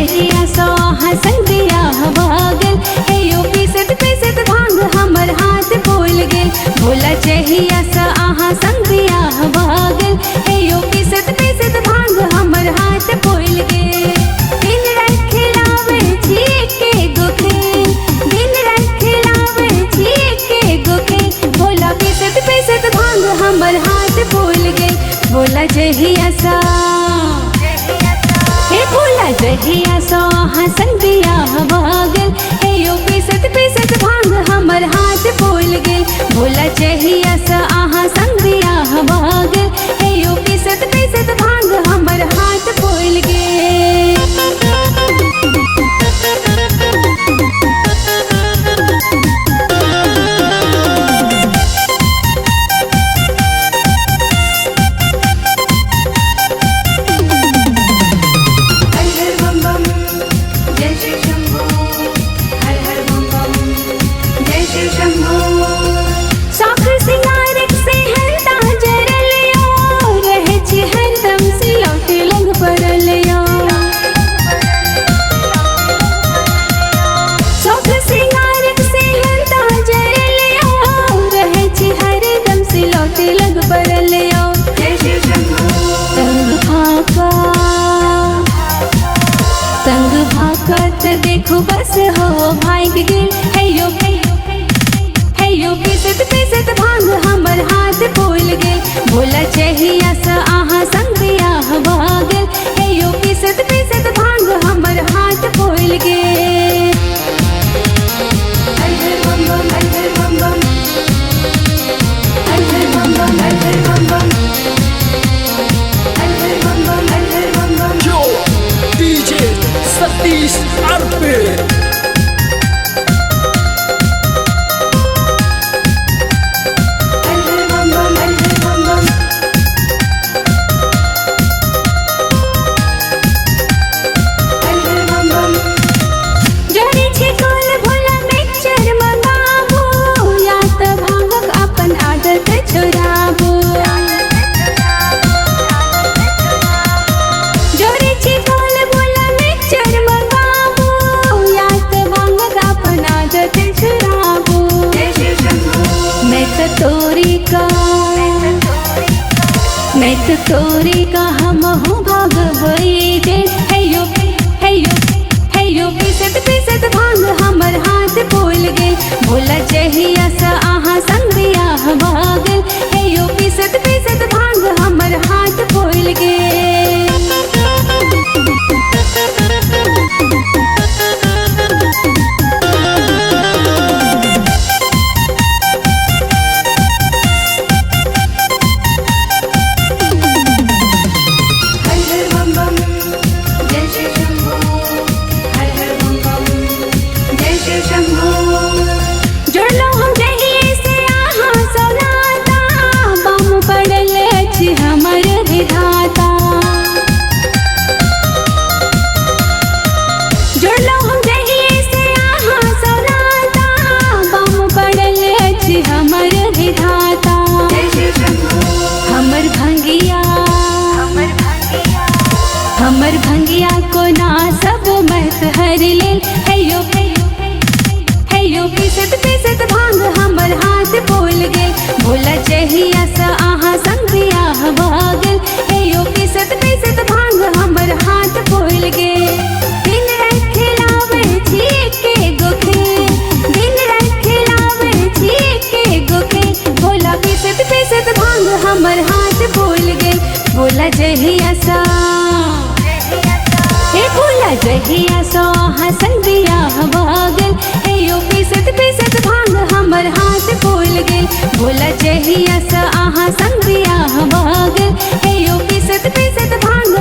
जहिया सो हसन बियाह भागल हे यो पीसत पीसत भांग हमर हाथ फूल गेल भोला जहिया सा आहा संग बियाह भागल हे यो पीसत पीसत भांग हमर हाथ फूल गेल दिन रात खिलावे छी के गो खेल दिन रात खिलावे छी के गो खेल भोला पीसत पीसत भांग हमर हाथ फूल गेल भोला जहिया सा हे भोला जहिया सो हसन बियाह भागल हे यो पीसत पीसत भांग हमर हाथ फूल गेल भोला जहिया सा आहा संग बियाह भागल हे यो पीसत पीसत भांग हमर हाथ फूल गेल देखो बस हो भाग गेल हे यो पीसत पीसत भांग हमर हाथ फूल गेल भोला जहिया सा आहा संग बियाह भागल हे यो पीसत पीसत भांग हमर हाथ फूल गेल हर हर बम बम हर हर बम बम हर हर बम बम हर हर बम बम हर हर बम बम हर हर बम बम Yo, DJ Satish Arpe. मैं तो तोरी का हम हूँ भागवई दे हे यो पीसत पीसत भांग हमर हाथ फूल गेल भोला जहिया सा आहा संग बियाह भागल हे यो पीसत पीसत भांग हमर हाथ फूल गेल हमर भंगिया को ना सब महत हर लेल हे यो पीसत पीसत भांग हमर हाथ फूल गेल भोला जहिया सा आहा संग बियाह भागल हे यो पीसत पीसत भांग हमर हाथ फूल गेल दिन रात खिलावे छी के गो खेल दिन रात खिलावे छी के गो खेल भोला पीसत पीसत भांग हमर हाथ फूल गेल भोला जहिया सा हे भोला जहिया सो हसन बियाह भागल हे यो पीसत पीसत भांग हमर हाथ फूल गेल भोला जहिया सा आहा संग बियाह भागल हे यो पीसत पीसत भांग